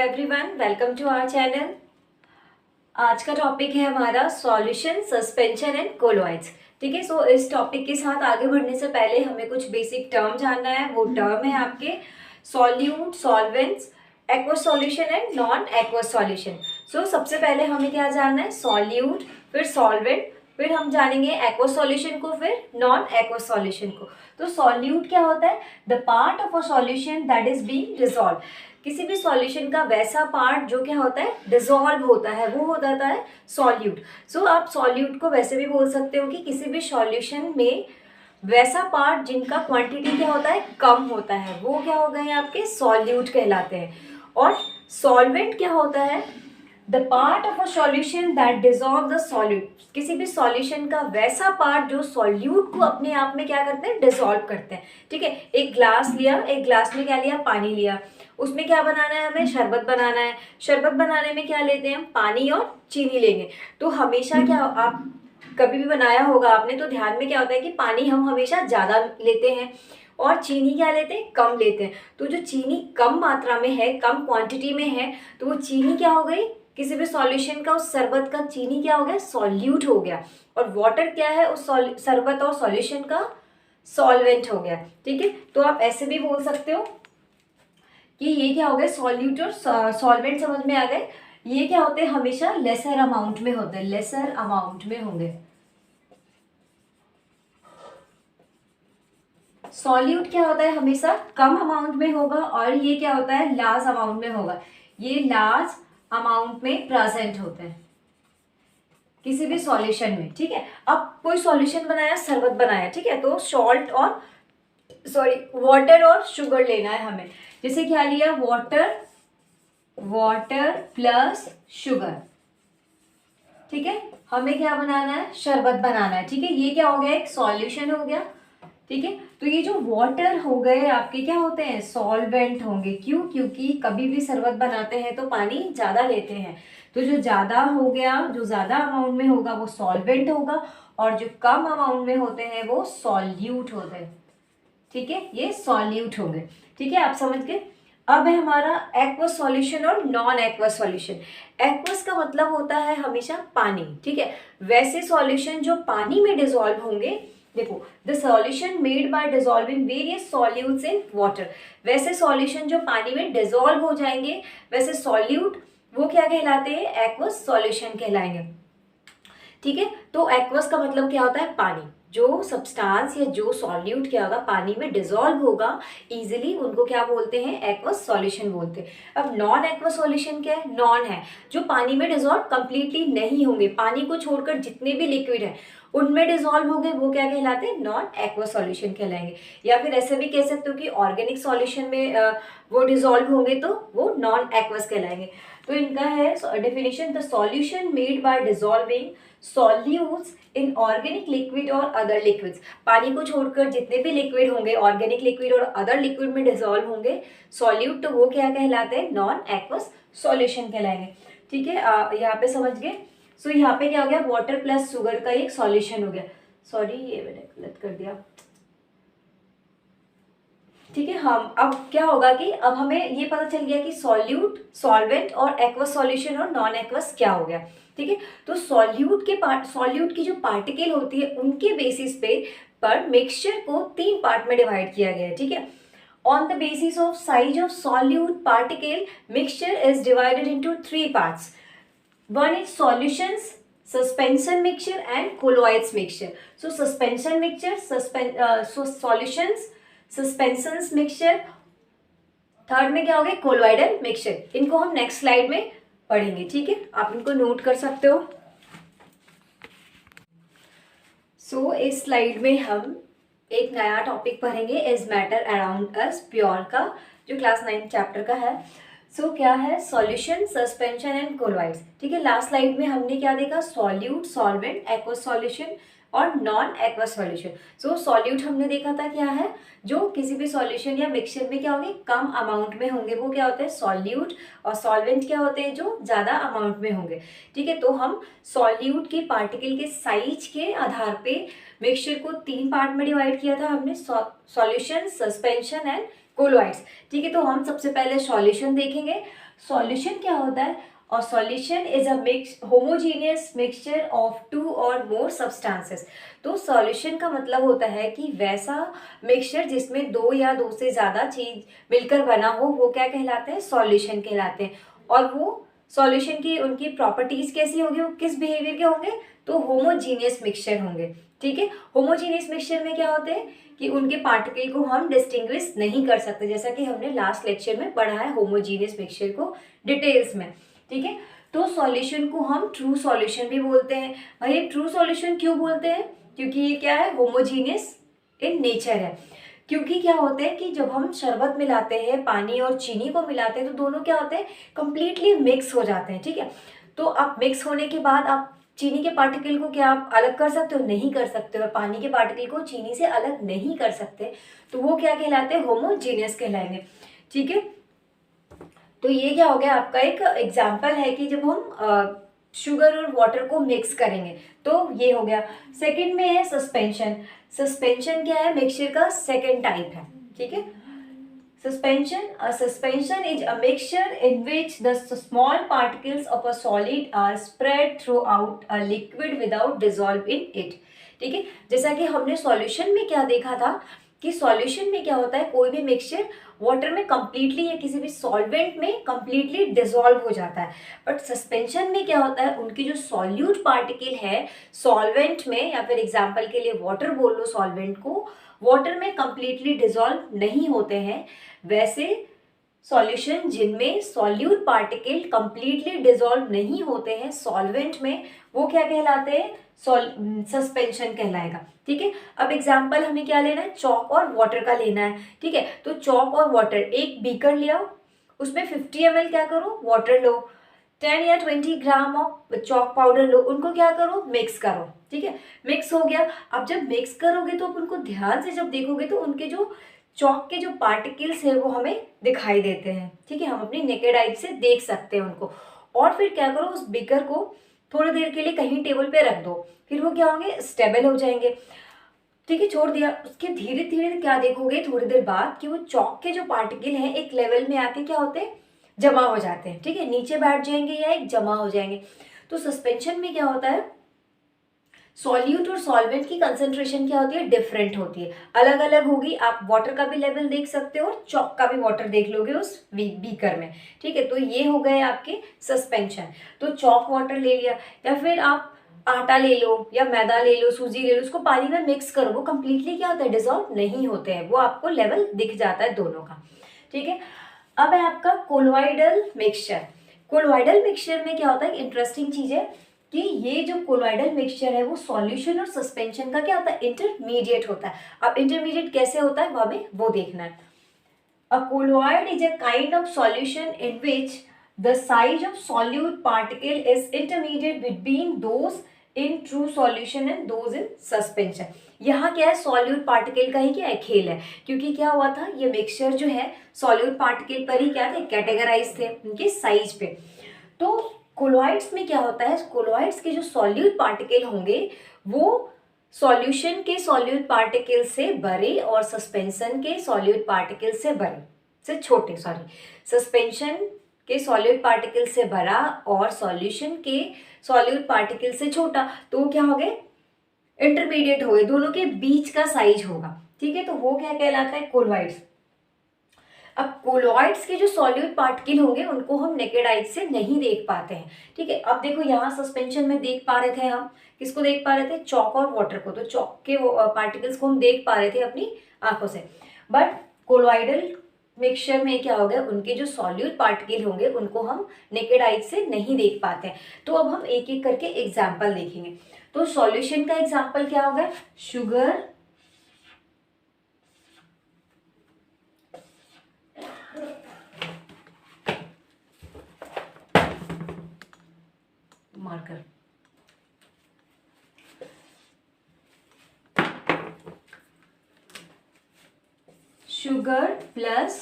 Everyone, welcome to our channel. आज का topic है हमारा सॉल्यूशन, सस्पेंशन एंड कोलॉइड्स। ठीक है, सो इस टॉपिक के साथ आगे बढ़ने से पहले हमें कुछ बेसिक टर्म जानना है। वो टर्म है आपके solute, solvents, aqueous solution and non aqueous solution. So सबसे पहले हमें क्या जानना है? सॉल्यूट, फिर सॉल्वेंट, फिर हम जानेंगे एक्वस सॉल्यूशन को, फिर नॉन एक्वस सॉल्यूशन को। तो सॉल्यूट क्या होता है? The part of a solution that is being dissolve. किसी भी सॉल्यूशन का वैसा पार्ट जो क्या होता है? डिसॉल्व होता है, वो हो जाता है सॉल्यूट। सो आप सॉल्यूट को वैसे भी बोल सकते हो कि किसी भी सॉल्यूशन में वैसा पार्ट जिनका क्वांटिटी क्या होता है? कम होता है, वो क्या हो गए आपके? सॉल्यूट कहलाते हैं। और सॉल्वेंट क्या होता है? The part of a solution that dissolve the solute. किसी भी सॉल्यूशन का वैसा पार्ट जो सॉल्यूट को अपने आप में क्या करते हैं? डिसॉल्व करते हैं। ठीक है, एक ग्लास लिया, एक ग्लास में क्या लिया? पानी लिया। उसमें क्या बनाना है? हमें शरबत बनाना है। शरबत बनाने में क्या लेते हैं हम? पानी और चीनी लेंगे। तो हमेशा क्या, आप कभी भी बनाया होगा आपने, तो ध्यान में क्या होता है कि पानी हम हमेशा ज़्यादा लेते हैं और चीनी क्या लेते हैं? कम लेते हैं। तो जो चीनी कम मात्रा में है, कम क्वांटिटी में है, तो वो चीनी क्या हो गई? किसी भी सॉल्यूशन का, उस शरबत का चीनी क्या हो गया? सॉल्यूट हो गया। और वाटर क्या है? उस शरबत और सॉल्यूशन का सॉल्वेंट हो गया। ठीक है, तो आप ऐसे भी बोल सकते हो कि ये क्या हो गए? सॉल्यूट और सॉल्वेंट समझ में आ गए। ये क्या होते हैं? हमेशा लेसर अमाउंट में होते हैं, लेसर अमाउंट में होंगे। सॉल्यूट क्या होता है? हमेशा कम अमाउंट में होगा, और ये क्या होता है? लार्ज अमाउंट में होगा। ये लार्ज अमाउंट में प्रेजेंट होते हैं किसी भी सॉल्यूशन में। ठीक है, अब कोई सॉल्यूशन बनाया, शरबत बनाया, ठीक है, तो सॉल्ट और वाटर और शुगर लेना है हमें। जैसे क्या लिया? Water plus sugar. ठीक है, हमें क्या बनाना है? शरबत बनाना है। ठीक है, ये क्या हो गया? एक सॉल्यूशन हो गया। ठीक है, तो ये जो वाटर हो गए आपके क्या होते हैं? सॉल्वेंट होंगे। क्यों? क्योंकि कभी भी शरबत बनाते हैं तो पानी ज्यादा लेते हैं, तो जो ज्यादा हो गया, जो ज्यादा अमाउंट में होगा वो सॉल्वेंट होगा, और जो कम अमाउंट में होते हैं वो सॉल्यूट होते हैं। ठीक है, ये सॉल्यूट हो गए। ठीक है, आप समझ गए। अब है हमारा एक्वस सॉल्यूशन और नॉन एक्वस सॉल्यूशन। एक्वस का मतलब होता है हमेशा पानी। ठीक है, वैसे सॉल्यूशन जो पानी में डिसॉल्व होंगे, देखो, the solution made by dissolving various solutes in water. वैसे सॉल्यूशन जो पानी में डिसॉल्व हो जाएंगे, वैसे सॉल्यूट वो क्या कहलाते हैं? एक्वस सॉल्यूशन कहलाएंगे। ठीक है, तो एक्वस का मतलब क्या होता है? पानी। जो सब्सटेंस या जो सॉल्यूट क्या होगा? पानी में डिसॉल्व होगा इजीली, उनको क्या बोलते हैं? एक्वस सॉल्यूशन बोलते हैं। अब नॉन एक्वस सॉल्यूशन क्या है? नॉन है जो पानी में डिसॉल्व कंप्लीटली नहीं होंगे, पानी को छोड़कर जितने भी लिक्विड है उनमें डिसॉल्व होंगे, वो क्या कहलाते हैं? नॉन एक्वस सॉल्यूशन कहलाएंगे। या फिर ऐसे भी कह सकते हो कि ऑर्गेनिक सॉल्यूशन में वो डिसॉल्व होंगे तो वो नॉन एक्वस कहलाएंगे। तो इनका है definition: the solution made by dissolving solutes in organic liquid और अदर लिक्विड्स। पानी को छोड़कर जितने भी लिक्विड होंगे, ऑर्गेनिक लिक्विड और अदर लिक्विड में डिसॉल्व होंगे सॉल्यूट, तो वो क्या कहलाते हैं? नॉन एक्वस सॉल्यूशन कहलाएंगे। ठीक है, यहाँ पे समझ गए। सो यहाँ पे क्या हो गया? वाटर प्लस शुगर का एक सॉल्यूशन हो गया। सॉरी, ये मैंने गलत कर दिया। ठीक है, हम अब क्या होगा कि अब हमें ये पता चल गया कि सॉल्यूट, सॉल्वेंट और एक्वस सॉल्यूशन और नॉन एक्वस क्या हो गया। ठीक है, तो सॉल्यूट की जो पार्टिकल होती है उनके बेसिस पे पर मिक्सचर को 3 पार्ट में डिवाइड किया गया है। ठीक है, on the basis of size of solute particle mixture is divided into 3 parts. One is solutions, suspension mixture and colloids mixture. So suspension mixture, solutions, suspensions mixture, third में क्या हो गया? Colloidal mixture. इनको हम नेक्स्ट स्लाइड में पढ़ेंगे। ठीक है, आप इनको नोट कर सकते हो। सो इस स्लाइड में हम एक नया टॉपिक पढ़ेंगे, is matter around us, pure का, जो क्लास 9 चैप्टर का है। सो क्या है? Solution, suspension and colloids. ठीक है, लास्ट स्लाइड में हमने क्या देखा? सॉल्यूट, सॉल्वेंट, एक्वस सॉल्यूशन और नॉन एक्वस सॉल्यूशन। सो सॉल्यूट हमने देखा था क्या है? जो किसी भी सॉल्यूशन या मिक्सचर में क्या होंगे? कम अमाउंट में होंगे, वो क्या होते हैं? सॉल्यूट। और सॉल्वेंट क्या होते हैं? जो ज्यादा अमाउंट में होंगे। ठीक है, तो हम सॉल्यूट के पार्टिकल के साइज के आधार पे मिक्सचर को 3 पार्ट में डिवाइड किया था हमने, सॉल्यूशन, सस्पेंशन एंड कोलॉइड्स। ठीक है, तो हम सबसे पहले सॉल्यूशन देखेंगे। सॉल्यूशन क्या होता है? और solution is a homogeneous mixture of 2 और मोर सब्सटेंसेस। तो सॉल्यूशन का मतलब होता है कि वैसा मिक्सचर जिसमें 2 या 2 से ज़्यादा चीज मिलकर बना हो, वो क्या कहलाते हैं? सॉल्यूशन कहलाते हैं। और वो सॉल्यूशन की उनकी प्रॉपर्टीज कैसी होगी, वो किस बिहेवियर के होंगे? तो होमोजीनियस मिक्सचर होंगे। ठीक है, होमोजीनियस मिक्सचर में क्या होते हैं कि उनके पार्टिकल को हम डिस्टिंग्विश नहीं कर सकते, जैसा कि हमने लास्ट लेक्चर में पढ़ा है होमोजीनियस मिक्सचर को डिटेल्स में। ठीक है, तो सॉल्यूशन को हम ट्रू सॉल्यूशन भी बोलते हैं। भाई ट्रू सॉल्यूशन क्यों बोलते हैं? क्योंकि ये क्या है? होमोजीनियस इन नेचर है। क्योंकि क्या होता है कि जब हम शरबत मिलाते हैं, पानी और चीनी को मिलाते हैं, तो दोनों क्या होते हैं? कंप्लीटली मिक्स हो जाते हैं। ठीक है, तो अब मिक्स होने के बाद आप चीनी के पार्टिकल को क्या आप अलग कर सकते हो? नहीं कर सकते हो। पानी के पार्टिकल को चीनी से अलग नहीं कर सकते, तो वो क्या कहलाते हैं? होमोजीनियस कहलाएंगे। ठीक है, तो ये क्या हो गया आपका एक एग्जाम्पल है कि जब हम शुगर और वाटर को मिक्स करेंगे तो ये हो गया। सेकंड में है सस्पेंशन। सस्पेंशन क्या है? मिक्सचर का सेकंड टाइप है। ठीक है, suspension, a suspension is a mixture in which the small particles of a solid are spread throughout a liquid without dissolve in it। ठीक है, जैसा कि हमने सॉल्यूशन में क्या देखा था कि सॉल्यूशन में क्या होता है, कोई भी मिक्सचर वाटर में कंप्लीटली या किसी भी सॉल्वेंट में कंप्लीटली डिसॉल्व हो जाता है। बट सस्पेंशन में क्या होता है, उनकी जो सॉल्यूट पार्टिकल है सॉल्वेंट में, या फिर एग्जांपल के लिए वाटर बोल लो, सॉल्वेंट को वाटर में कंप्लीटली डिसॉल्व नहीं होते हैं। वैसे सॉल्यूशन जिनमें सॉल्यूट पार्टिकल कंप्लीटली डिसॉल्व नहीं होते हैं सॉल्वेंट में, वो क्या कहलाते हैं? सस्पेंशन कहलाएगा। ठीक है, अब एग्जांपल हमें क्या लेना है? चॉक और वाटर का लेना है। ठीक है, तो चॉक और वाटर, एक बीकर लिया, उसमें 50 ml क्या करो? वाटर लो, 10 या 20 ग्राम ऑफ चॉक पाउडर लो, उनको क्या करो? मिक्स करो। ठीक है, मिक्स हो गया। अब जब मिक्स करोगे तो उनको ध्यान से जब देखोगे तो उनके जो चॉक के जो पार्टिकल्स है वो हमें दिखाई देते हैं। ठीक है, हम अपनी नेकेड आई से देख सकते हैं उनको। और फिर क्या करो? उस बीकर को थोड़ी देर के लिए कहीं टेबल पे रख दो, फिर वो क्या होंगे? स्टेबल हो जाएंगे। ठीक है, छोड़ दिया। उसके धीरे धीरे क्या देखोगे थोड़ी देर बाद कि वो चॉक के जो पार्टिकल हैं एक लेवल में आके क्या होते हैं? जमा हो जाते हैं। ठीक है, नीचे बैठ जाएंगे या एक जमा हो जाएंगे। तो सस्पेंशन में क्या होता है? सॉल्यूट और सॉल्वेंट की कंसेंट्रेशन क्या होती है? डिफरेंट होती है, अलग अलग होगी। आप वाटर का भी लेवल देख सकते हो और चॉक का भी वाटर देख लोगे उस बीकर में। ठीक है, तो ये हो गए आपके सस्पेंशन। तो चॉक वाटर ले लिया, या फिर आप आटा ले लो या मैदा ले लो, सूजी ले लो, उसको पानी में मिक्स करो, वो कंप्लीटली क्या होता है? डिसॉल्व नहीं होते हैं, वो आपको लेवल दिख जाता है दोनों का। ठीक है, अब है आपका कोलोइडल मिक्सचर। कोलोइडल मिक्सचर में क्या होता है? इंटरेस्टिंग चीज है कि ये जो कोलोइडल मिक्सचर है वो सॉल्यूशन और सस्पेंशन का क्या होता है? इंटरमीडिएट होता है। अब इंटरमीडिएट कैसे होता है वो हमें वो देखना है। A colloid is a kind of solution in which the size of solute particle is intermediate between those in true solution and those in suspension. यहाँ क्या है? सॉल्यूट पार्टिकल का ही क्या है? खेल है। क्योंकि क्या हुआ था, ये मिक्सचर जो है सॉल्यूट पार्टिकल पर ही क्या थे? कैटेगराइज थे उनके साइज पे। तो कोलोइड्स में क्या होता है? कोलोइड्स के जो सॉल्यूट पार्टिकल होंगे वो सॉल्यूशन के सॉल्यूट पार्टिकल से बड़े और सस्पेंशन के सॉल्यूट पार्टिकल से बड़े से छोटे, सस्पेंशन के सॉल्यूट पार्टिकल से बड़ा और सॉल्यूशन के सॉल्यूट पार्टिकल से छोटा, तो वो क्या हो गए? इंटरमीडिएट हो गए, दोनों के बीच का साइज होगा। ठीक है, तो वो क्या कहलाता है? कोलोइड्स। अब कोलोइड्स के जो सॉल्यूट पार्टिकल होंगे उनको हम नेकेड आई से नहीं देख पाते हैं। ठीक है, अब देखो यहाँ सस्पेंशन में देख पा रहे थे हम, किसको देख पा रहे थे? चॉक और वाटर को। तो चॉक के पार्टिकल्स को हम देख पा रहे थे अपनी आंखों से। बट कोलोइडल मिक्सचर में क्या हो गया? उनके जो सॉल्यूट पार्टिकल होंगे उनको हम नेकेड आई से नहीं देख पाते हैं। तो अब हम एक एक करके एग्जाम्पल देखेंगे। तो सॉल्यूशन का एग्जाम्पल क्या होगा? Sugar, marker, sugar plus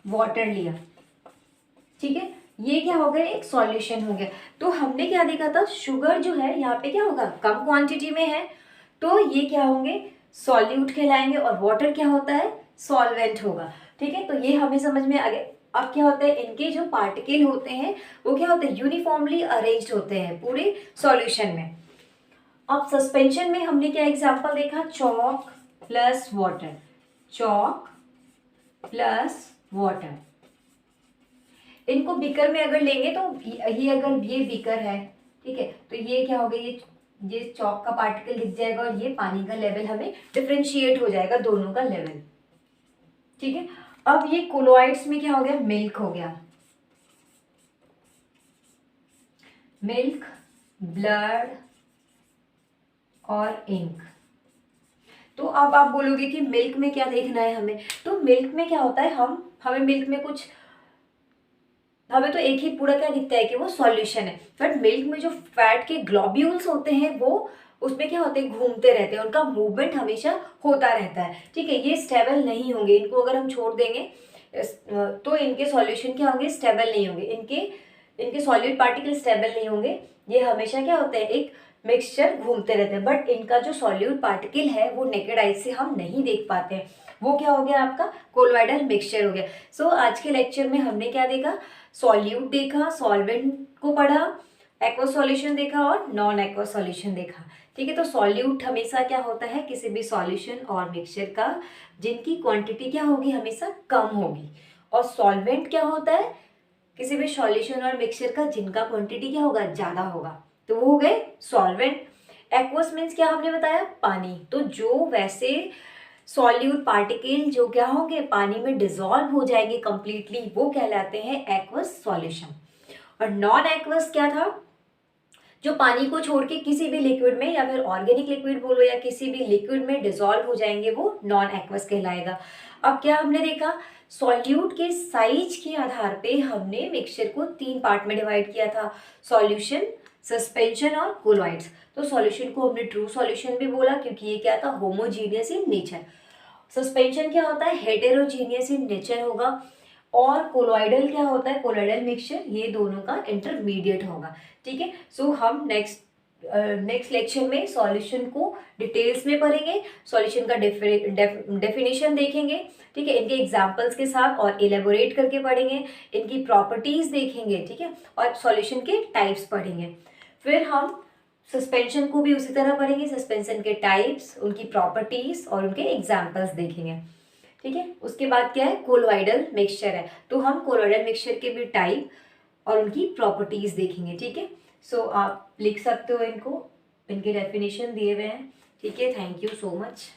water लिया। ठीक है, ये क्या हो गया? एक सॉल्यूशन हो गया। तो हमने क्या देखा था? शुगर जो है यहाँ पे क्या होगा? कम क्वांटिटी में है, तो ये क्या होंगे? सॉल्यूट कहलाएंगे। और वाटर क्या होता है? सॉल्वेंट होगा। ठीक है, तो ये हमें समझ में आ गया। अब क्या होता है, इनके जो पार्टिकल होते हैं वो क्या होते हैं, यूनिफॉर्मली अरेंज्ड होते हैं पूरे सॉल्यूशन में। अब सस्पेंशन में हमने क्या एग्जांपल देखा, chalk plus water, chalk plus water. इनको बीकर में अगर लेंगे तो ये अगर ये बीकर है, ठीक है, तो ये क्या हो गया, ये चॉक का पार्टिकल दिख जाएगा और ये पानी का लेवल हमें डिफरेंशिएट हो जाएगा दोनों का लेवल, ठीक है। अब ये कोलोइड्स में क्या हो गया, मिल्क हो गया, मिल्क, ब्लड और इंक। तो अब आप बोलोगे कि मिल्क में क्या देखना है हमें, तो मिल्क में क्या होता है, हमें मिल्क में कुछ, हमें तो एक ही पूरा क्या दिखता है कि वो सॉल्यूशन है, बट मिल्क में जो फैट के ग्लोब्यूल्स होते हैं वो उसमें क्या होते हैं, घूमते रहते हैं, उनका मूवमेंट हमेशा होता रहता है, ठीक है। ये स्टेबल नहीं होंगे, इनको अगर हम छोड़ देंगे तो इनके सॉल्यूशन क्या होंगे, स्टेबल नहीं होंगे, इनके सॉलिड पार्टिकल स्टेबल नहीं होंगे, ये हमेशा क्या होता है, एक मिक्सचर घूमते रहते हैं, बट इनका जो सॉल्यूट पार्टिकल है वो नेकेड आई से हम नहीं देख पाते हैं, वो क्या हो गया, आपका कोलोइडल मिक्सचर हो गया। सो आज के लेक्चर में हमने क्या देखा, सॉल्यूट देखा, सॉल्वेंट को पढ़ा, एक्वस सॉल्यूशन देखा और नॉन एक्वस सॉल्यूशन देखा, ठीक है। तो सॉल्यूट हमेशा क्या होता है, किसी भी सॉल्यूशन और मिक्सचर का जिनकी क्वांटिटी क्या होगी, हमेशा कम होगी, और सॉल्वेंट क्या होता है, किसी भी सॉल्यूशन और मिक्सचर का जिनका क्वांटिटी क्या होगा, ज्यादा होगा, तो वो हो गए सॉल्वेंट। एक्वस मीन्स क्या हमने बताया, पानी, तो जो वैसे सॉल्यूट पार्टिकल जो क्या होंगे, पानी में डिसॉल्व हो जाएंगे कंप्लीटली, वो कहलाते हैं एक्वस सॉल्यूशन। और नॉन एक्वस क्या था, जो पानी को छोड़ के किसी भी लिक्विड में, या फिर ऑर्गेनिक लिक्विड बोलो या किसी भी लिक्विड में डिसॉल्व हो जाएंगे, वो नॉन एक्वस कहलाएगा। अब क्या हमने देखा, सॉल्यूट के साइज के आधार पे हमने मिक्सचर को 3 पार्ट में डिवाइड किया था, सॉल्यूशन, सस्पेंशन और कोलॉइड्स। तो सॉल्यूशन को हमने ट्रू सॉल्यूशन भी बोला क्योंकि ये क्या था, होमोजीनियस इन नेचर। सस्पेंशन क्या होता है, हेटेरोजीनियस इन नेचर होगा, और कोलॉइडल क्या होता है, कोलॉइडल मिक्सचर, ये दोनों का इंटरमीडिएट होगा, ठीक है। सो हम नेक्स्ट लेक्चर में सॉल्यूशन को डिटेल्स में पढ़ेंगे, सॉल्यूशन का डेफिनेशन देखेंगे, ठीक है, इनके एग्जांपल्स के साथ, और एलेबोरेट करके पढ़ेंगे, इनकी प्रॉपर्टीज देखेंगे, ठीक है, और सॉल्यूशन के टाइप्स पढ़ेंगे। फिर हम सस्पेंशन को भी उसी तरह पढ़ेंगे, सस्पेंशन के टाइप्स, उनकी प्रॉपर्टीज और उनके एग्जाम्पल्स देखेंगे, ठीक है। उसके बाद क्या है, कोलोइडल मिक्सचर है, तो हम कोलोइडल मिक्सचर के भी टाइप और उनकी प्रॉपर्टीज देखेंगे, ठीक है। सो आप लिख सकते हो इनको, इनके डेफिनेशन दिए हुए हैं, ठीक है। Thank you so much.